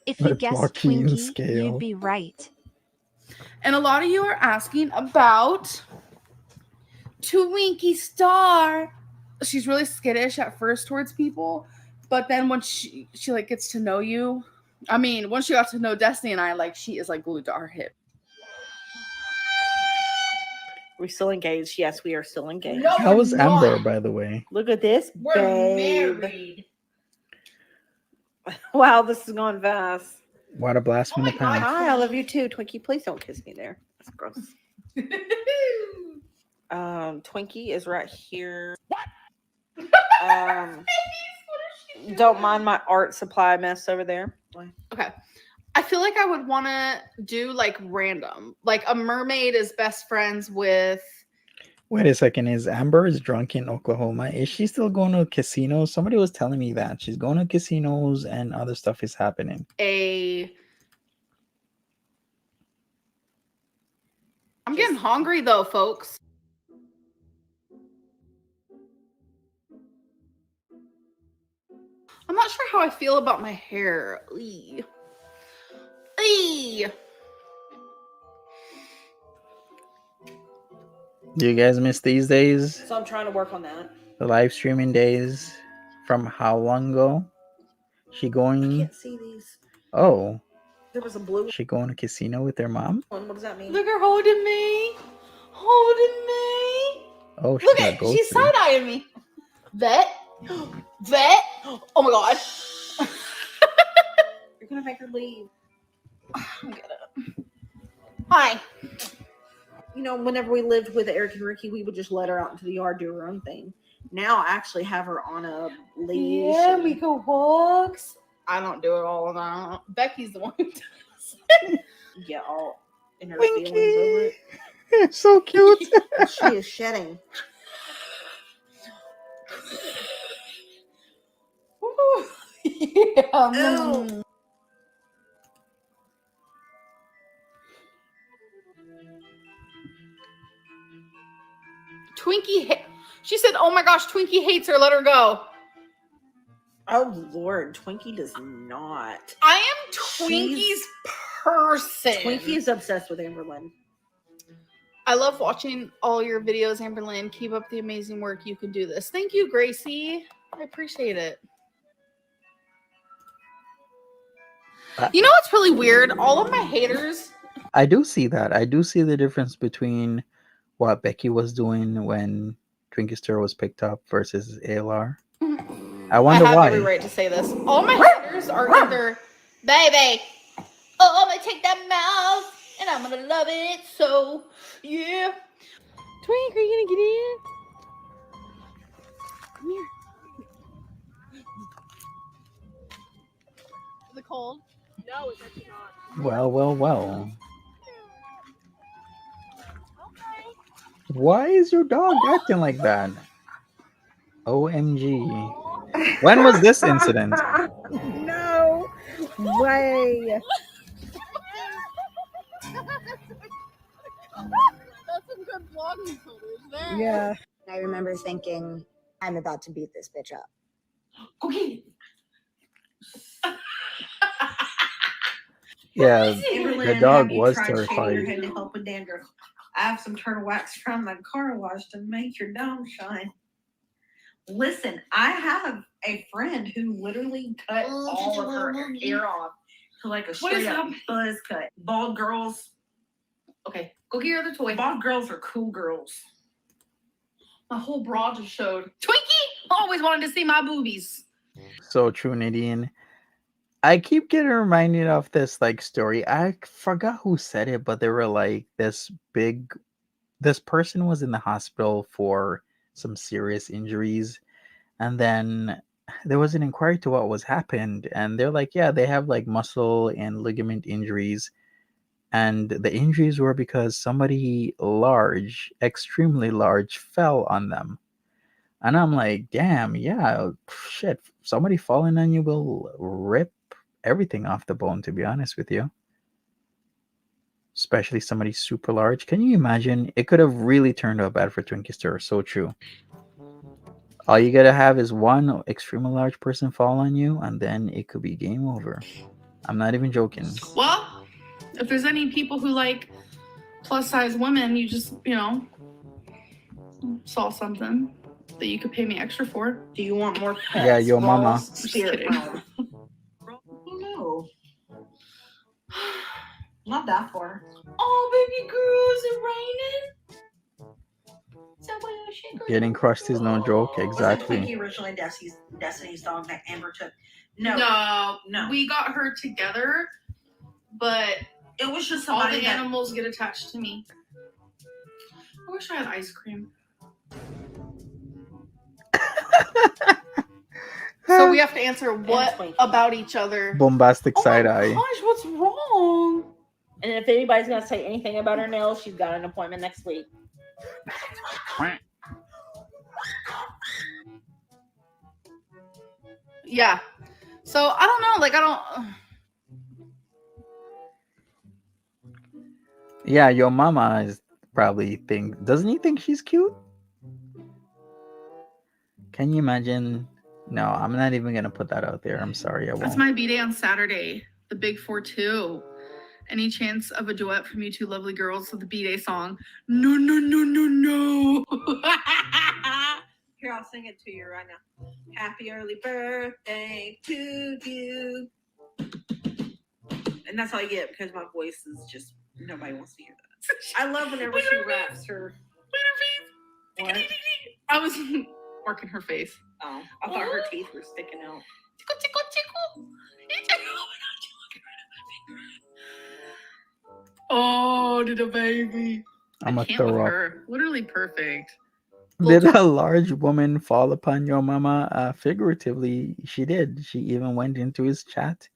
If you The guessed Talking Twinkie, Scale. you'd be right. And a lot of you are asking about Twinkie Star. She's really skittish at first towards people, but then when she like gets to know you, I mean, once she got to know Destiny and I, like, she is like glued to our hip. We're still engaged. Yes, we are still engaged. No, How was we're not. Amber, by the way? Look at this, We're babe. married. Wow, this is going fast. What a blast from the past. Hi, I love you too, Twinkie. Please don't kiss me there. That's gross. Twinkie is right here. Don't mind my art supply mess over there. Okay. I feel like I would want to do like random. Like a mermaid is best friends with. Wait a second. Is Amber is drunk in Oklahoma? Is she still going to casinos? Somebody was telling me that she's going to casinos and other stuff is happening. I'm getting hungry though, folks. I'm not sure how I feel about my hair. Eee. Eee. Do you guys miss these days? So I'm trying to work on that. The live streaming days from how long ago? She I going? can't see these. Oh, There was a blue she going to casino with her mom? one. What does that mean? Look at her holding me. Holding me. Oh, she Look got at ghosted. she's side-eyeing me. Vet. Vet. Oh my god. You're gonna make her leave. Get it. Hi. You know, whenever we lived with Eric and Ricky, we would just let her out into the yard do her own thing. Now I actually have her on a leash. Yeah, and- we go walks. I don't do it all the time. Becky's the one who does. Yeah, all in her feelings over it. It's so cute. And she is shedding. Ooh. Yeah. Oh. She said, "Oh my gosh, Twinkie hates her. Let her go." Oh Lord, Twinkie does not. I am Twinkie's person. Twinkie is obsessed with Amberlynn. I love watching all your videos, Amberlynn. Keep up the amazing work. You can do this. Thank you, Gracie. I appreciate it. You know what's really weird? All of my haters. I do see that. I do see the difference between what Becky was doing when Twinkie Stir was picked up versus ALR. I wonder I have why. every right to say this. All my haters are either, baby, oh, I'm gonna take that mouth and I'm gonna love it. So, yeah. Twink, are you gonna get in? Come here. Is it cold? No, it's actually not. Well. Why is your dog acting like that? OMG. When was this incident? No way. That's some good vlogging footage there. Yeah. I remember thinking, I'm about to beat this bitch up. Go get it. Yeah, Amberlynn, the dog have you was tried shaving your terrified. head to help with dandruff? I have some turtle wax from the car wash to make your dome shine. Listen, I have a friend who literally cut all of her hair off to like a straight up buzz cut. Bald girls. Okay, go get your other toy. Bald girls are cool girls. My whole bra just showed. Twinkie always wanted to see my boobies. So true, Nadine. I keep getting reminded of this like story. I forgot who said it, but they were like this person was in the hospital for some serious injuries, and then there was an inquiry to what was happened, and they're like, yeah, they have like muscle and ligament injuries, and the injuries were because somebody large, extremely large, fell on them. And I'm like, damn, yeah, shit, somebody falling on you will rip everything off the bone, to be honest with you. Especially somebody super large. Can you imagine? It could have really turned out bad for Twinkie Stir. So true. All you gotta have is one extremely large person fall on you, and then it could be game over. I'm not even joking. Well, if there's any people who like plus size women, you just, saw something that you could pay me extra for. Do you want more pets? Yeah, yo mama. Balls, Just spirit kidding. realm? No. Not that far. Oh, baby girl, is it raining? Is that why you're shaking? Getting crushed is no joke. Was it Exactly. Twinkie originally Destiny's dog that Amber took? No. No. We got her together, but It was just all somebody the that animals get attached to me. I wish I had ice cream. So we have to answer what Twinkie. about each other. Bombastic side eye. Gosh, what's wrong? And if anybody's gonna say anything about her nails, she's got an appointment next week. Yeah. So I don't know. Like I don't. Yeah, your mama is probably doesn't he think she's cute? Can you imagine? No, I'm not even gonna put that out there. I'm sorry, I It's won't. my B-day on Saturday, the Big 4-2. Any chance of a duet from you two lovely girls with the B-day song? No, no, no, no, no. Here, I'll sing it to you right now. Happy early birthday to you. And that's all you get because my voice is just nobody wants to hear that. I love whenever she raps her. What? I was working her face. Oh, I thought her teeth were sticking out. Tickle, tickle, tickle. Oh my God, you're looking right at my finger. Oh, did a baby. I'm I a can't with throw up. her. Literally perfect. Did a large woman fall upon your mama? Figuratively, she did. She even went into his chat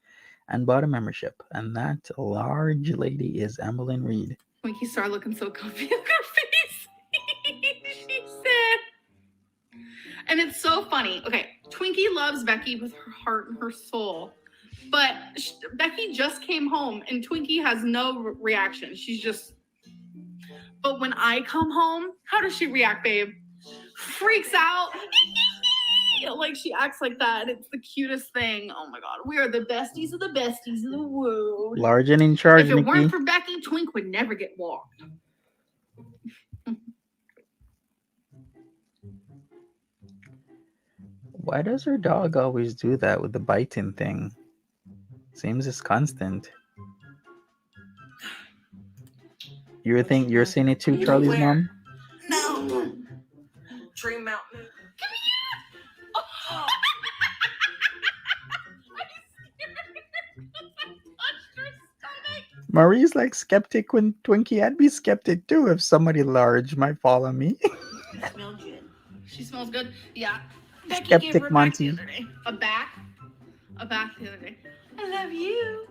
and bought a membership. And that large lady is Emmeline Reed. Twinkie started looking so comfy. Look at her face. She said. And it's so funny. Okay, Twinkie loves Becky with her heart and her soul. But Becky just came home and Twinkie has no reaction. She's just. But when I come home, how does she react, babe? Freaks out. Like she acts like that. It's the cutest thing. Oh my God. We are the besties of the world. Large and in charge, If it Nikki. weren't for Becky, Twink would never get walked. Why does her dog always do that with the biting thing? Seems it's constant. You're seeing it too, Charlie's Where? mom? No. Dream Mountain. Marie's like skeptic when Twinkie. I'd be skeptic too if somebody large might fall on me. Smell good. She smells good. Yeah. Becky Skeptic gave her Monty. back the other day. A back the other day. I love you.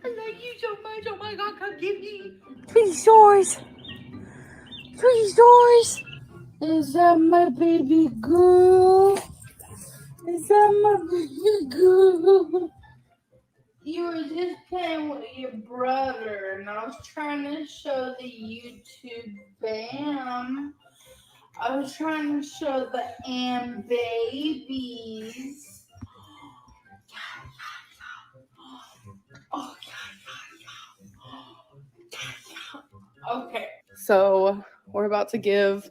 I love you so much. Oh my God, come give me. Please doors. Please doors. Is that my baby girl? Is that my baby girl? You were just playing with your brother, and I was trying to show the YouTube bam. I was trying to show the babies. Oh, okay. So we're about to give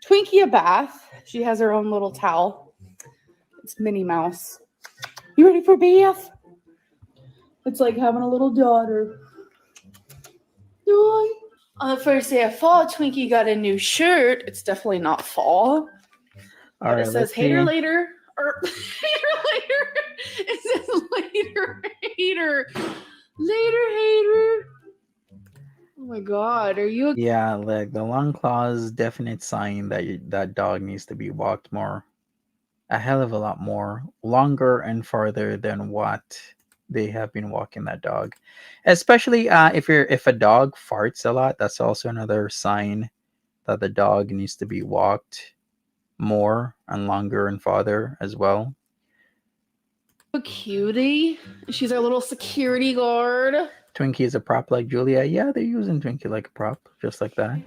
Twinkie a bath. She has her own little towel. It's Minnie Mouse. You ready for a bath? It's like having a little daughter. Joy. On the first day of fall, Twinkie got a new shirt. It's definitely not fall. All But right, it says let's hater see. later. Or hater later. It says later hater. Later hater. Oh my god, are you Yeah, like the long claws, definite sign that that dog needs to be walked more, a hell of a lot more, longer and farther than what they have been walking that dog. Especially if a dog farts a lot, that's also another sign that the dog needs to be walked more and longer and farther as well. a cutie? She's our little security guard. Twinkie is a prop like Julia. Yeah, they're using Twinkie like a prop, just like that.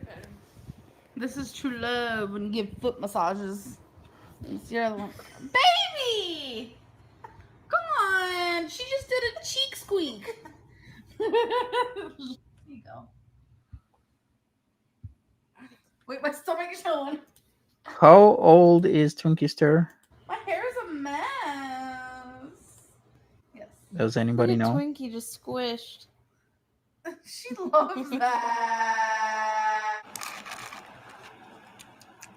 This is true love when you give foot massages. It's your other one. Baby! Come on! She just did a cheek squeak. There you go. Wait, my stomach's showing. How old is Twinkie Stir? My hair's a mess. Yes. Does anybody know? Twinkie just squished. She loves that.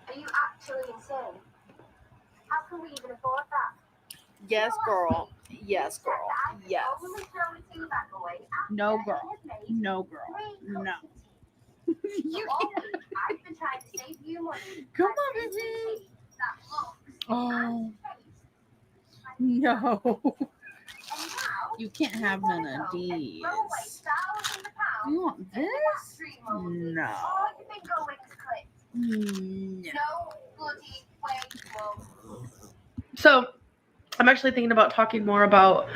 Are you actually insane? How can we even afford that? Yes, girl. Yes, girl. Yes. Only throw the tea bag away after No, girl. it has made No, girl. 3 cups No. of tea. So always, I've been trying to save you money. Come by on, drinking baby. tea that looks Oh, and tastes like no. And now, You can't have none of go and these. throw away thousands of pounds You want in the this? factory mold. No. Or you've been going to clip. No. No bloody way, Mum. So I'm actually thinking about talking more about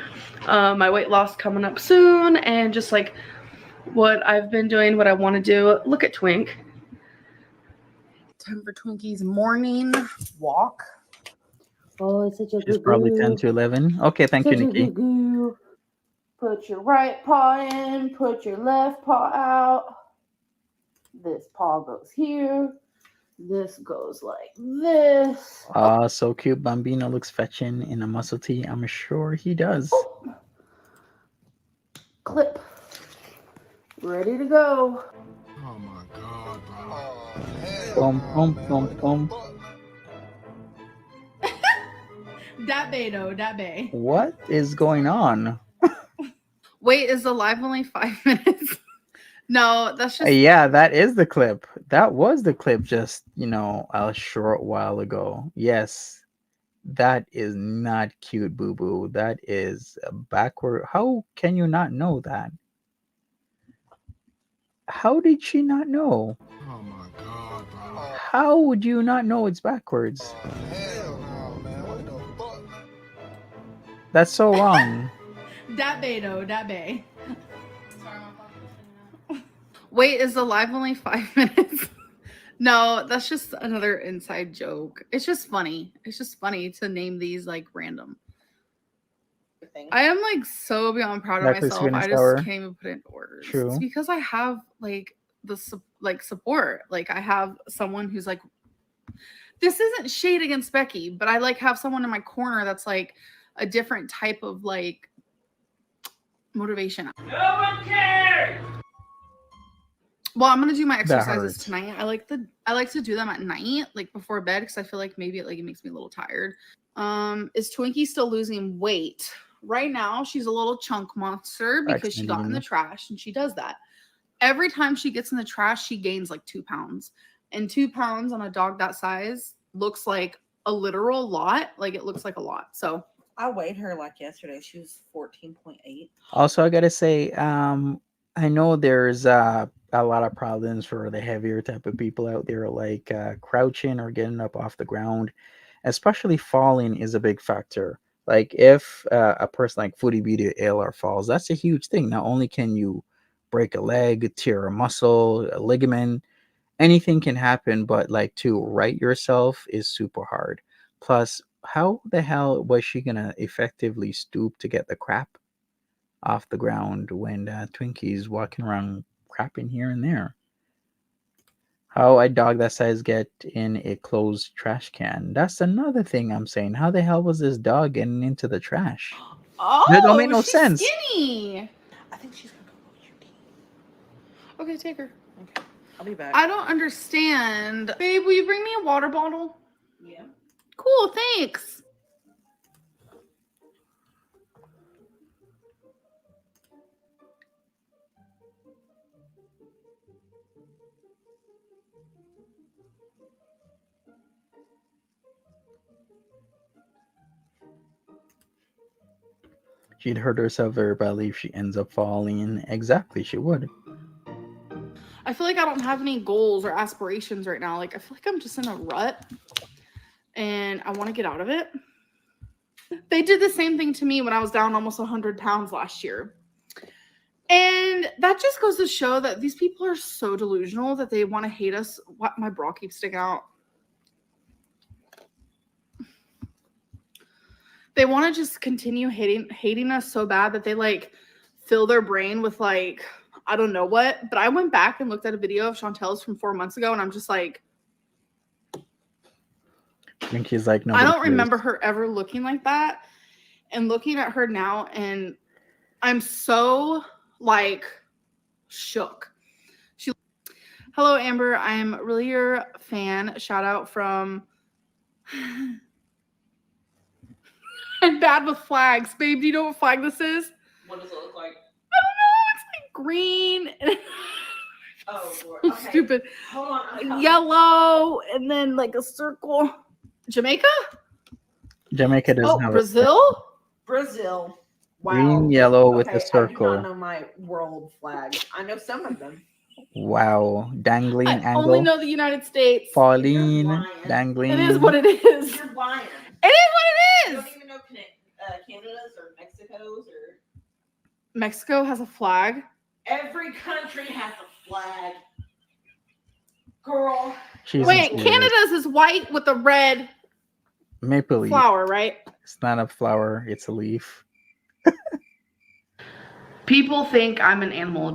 my weight loss coming up soon and just like what I've been doing, what I want to do. Look at Twink. Time for Twinkie's morning walk. Oh, it's such a She's probably 10 to 11. Okay, thank you, Nikki. goo. Put your right paw in, put your left paw out. This paw goes here. This goes like this. So cute. Bambino looks fetching in a muscle tee. I'm sure he does. Oh. Clip. Ready to go. Oh my god, bro. Boom, boom, boom, boom. That bay though, that bay. What is going on? Wait, is the live only 5 minutes? No, that's just Yeah, that is the clip. That was the clip just, a short while ago. Yes, that is not cute, boo boo. That is backward. How can you not know that? How did she not know? Oh my god, bro. How would you not know it's backwards? Hell no, man. What the fuck? That's so wrong. that bay though, that bay. Wait, is the live only 5 minutes? No, that's just another inside joke. It's just funny. It's just funny to name these like random. I am like so beyond proud of Exactly, myself. sweet and I just sour. can't even put in orders. True. It's because I have like support. Like I have someone who's like, this isn't shade against Becky, but I like have someone in my corner that's like a different type of like motivation. No one cares. Well, I'm gonna do my exercises hurts. tonight. I like to do them at night, like before bed, because I feel like maybe it makes me a little tired. Is Twinkie still losing weight? Right now, she's a little chunk monster because she got in the trash, and she does that. Every time she gets in the trash, she gains like 2 pounds. And 2 pounds on a dog that size looks like a literal lot. Like it looks like a lot. So I weighed her like yesterday. She was 14.8. Also, I gotta say, I know there's a lot of problems for the heavier type of people out there, like crouching or getting up off the ground. Especially falling is a big factor. Like if a person like Foodie Beauty ALR falls, that's a huge thing. Not only can you break a leg, tear a muscle, a ligament, anything can happen, but like to right yourself is super hard. Plus, how the hell was she gonna effectively stoop to get the crap off the ground when Twinkie's walking around crapping here and there? How a dog that size get in a closed trash can? That's another thing I'm saying. How the hell was this dog getting into the trash? That don't make Oh, no she's sense. skinny. I think she's gonna go with you. Okay, take her. Okay, I'll be back. I don't understand. Babe, will you bring me a water bottle? Yeah. Cool, thanks. She'd hurt herself very badly if she ends up falling. Exactly, she would. I feel like I don't have any goals or aspirations right now. Like, I feel like I'm just in a rut and I want to get out of it. They did the same thing to me when I was down almost 100 pounds last year. And that just goes to show that these people are so delusional that they want to hate us. What, my bra keeps sticking out. They want to just continue hating us so bad that they like fill their brain with like, I don't know what. But I went back and looked at a video of Chantel's from 4 months ago, and I'm just like, Twinkies like no. I don't remember her ever looking like that. And looking at her now, and I'm so like shook. Hello, Amber. I'm really your fan. Shout out from I'm bad with flags. Babe, do you know what flag this is? What does it look like? I don't know. It's like green. Oh, Lord. Okay. Stupid. Hold on. I'm coming. Yellow, and then like a circle. Jamaica? Jamaica doesn't have Brazil? Brazil. Wow. Green, yellow with a Okay, I do circle. not know my world flag. I know some of them. Wow, dangling I angle. only know the United States. Pauline, You're lying. dangling. It is what it is. You're lying. It is You what it don't is. even know Canada's or Mexico's or Mexico has a flag. every country has a flag. Girl. She's Wait, serious. Canada's is white with a red Maple leaf. flower, right? It's not a flower, it's a leaf. People think I'm an animal.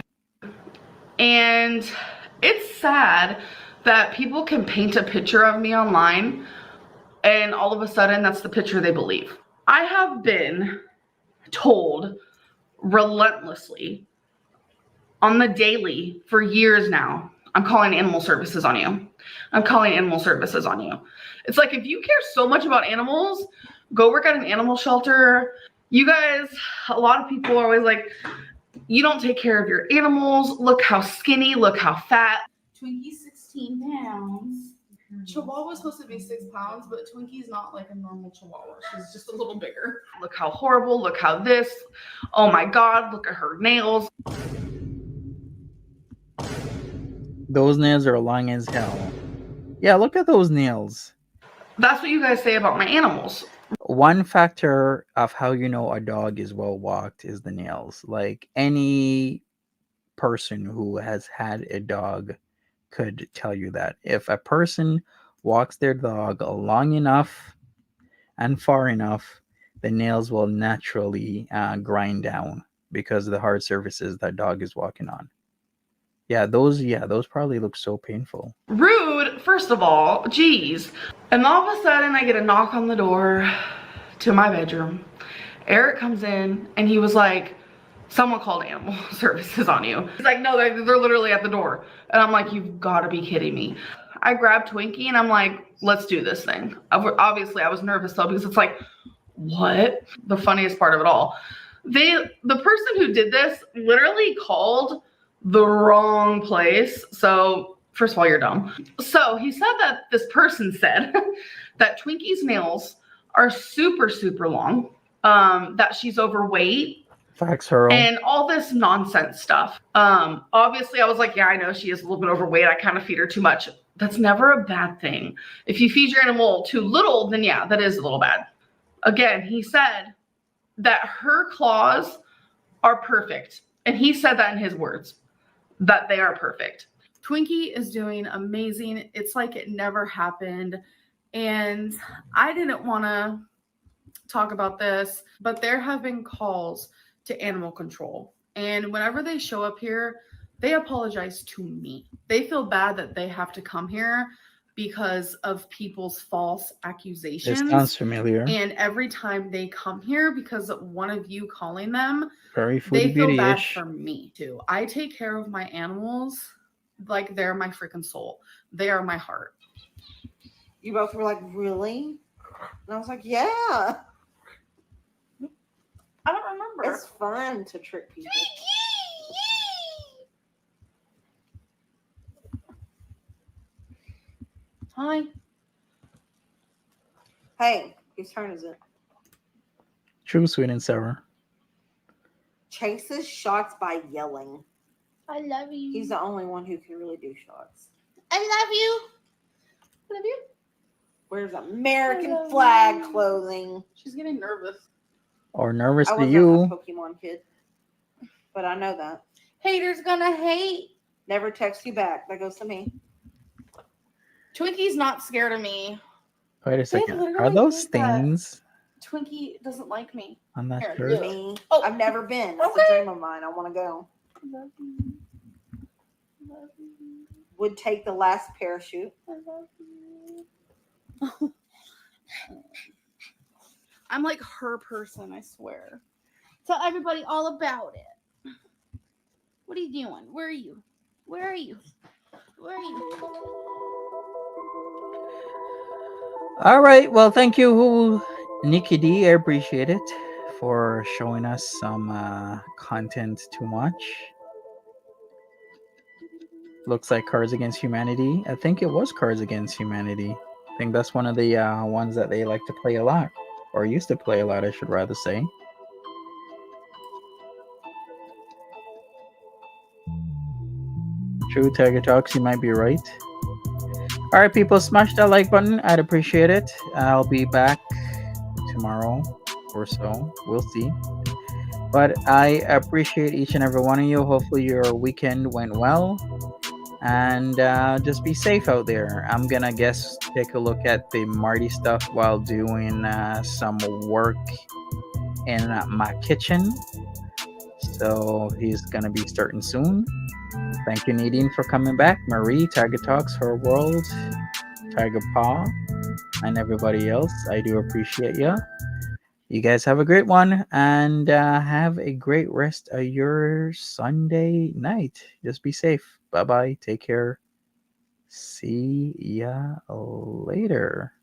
And it's sad that people can paint a picture of me online and all of a sudden that's the picture they believe. I have been told relentlessly on the daily for years now, I'm calling animal services on you. I'm calling animal services on you. It's like, if you care so much about animals, go work at an animal shelter. You guys, a lot of people are always like, you don't take care of your animals. Look how skinny, look how fat. Twinkie's 16 pounds. Chihuahua's supposed to be 6 pounds, but Twinkie's not like a normal Chihuahua. She's just a little bigger. Look how horrible, look how this. Oh my God, look at her nails. Those nails are long as hell. Yeah, look at those nails. That's what you guys say about my animals. One factor of how you know a dog is well walked is the nails. Like, any person who has had a dog could tell you that. If a person walks their dog long enough and far enough, the nails will naturally grind down because of the hard surfaces that dog is walking on. Yeah, those probably look so painful. Rude, first of all, geez. And all of a sudden I get a knock on the door to my bedroom. Eric comes in and he was like, someone called animal services on you. He's like, no, they're literally at the door. And I'm like, you've got to be kidding me. I grabbed Twinkie and I'm like, let's do this thing. Obviously I was nervous though, because it's like, what? The funniest part of it all. The person who did this literally called the wrong place. So first of all, you're dumb. So he said that this person said that Twinkie's nails are super, super long, that she's overweight, Facts, Hurl. and all this nonsense stuff. Obviously I was like, yeah, I know she is a little bit overweight. I kind of feed her too much. That's never a bad thing. If you feed your animal too little, then yeah, that is a little bad. Again, he said that her claws are perfect. And he said that in his words, that they are perfect. Twinkie is doing amazing. It's like it never happened. And I didn't want to talk about this, but there have been calls to animal control. And whenever they show up here, they apologize to me. They feel bad that they have to come here because of people's false This accusations. sounds familiar. And every time they come here because of one of you calling them, Very they Foodie feel bad Beauty-ish. for me too. I take care of my animals like they're my freaking soul. They are my heart. You both were like, really? And I was like, yeah. I don't remember. It's fun to trick people. Hi. Hey, whose turn is it? True, sweet, and sour. Chases shots by yelling. I love you. He's the only one who can really do shots. I love you. Love you. Wears American love flag you. clothing. She's getting nervous. Or nervous I to wasn't you. a Pokemon kid, but I know that. Haters gonna hate. Never text you back. That goes to me. Twinkie's not scared of me. Wait a second. Are literally those did that. stains Twinkie doesn't like me. on that Here, shirt? look. Me. Oh. I've never been. That's Okay. a dream of mine. I want to go. Love you. Love you. Would take the last parachute. I love you. I'm like her person, I swear. Tell everybody all about it. What are you doing? Where are you? Where are you? Where are you? All right. Well, thank you, Nikki D. I appreciate it for showing us some content to watch. Looks like Cards Against Humanity. I think it was Cards Against Humanity. I think that's one of the ones that they like to play a lot, or used to play a lot, I should rather say. True, Tiger Talks, you might be right. All right, people, smash that like button. I'd appreciate it. I'll be back tomorrow or so. We'll see. But I appreciate each and every one of you. Hopefully your weekend went well. And just be safe out there. I'm going to take a look at the Marty stuff while doing some work in my kitchen. So he's going to be starting soon. Thank you, Nadine, for coming back. Marie, Tiger Talks, Her World, Tiger Paw, and everybody else. I do appreciate you. You guys have a great one, and have a great rest of your Sunday night. Just be safe. Bye-bye. Take care. See ya later.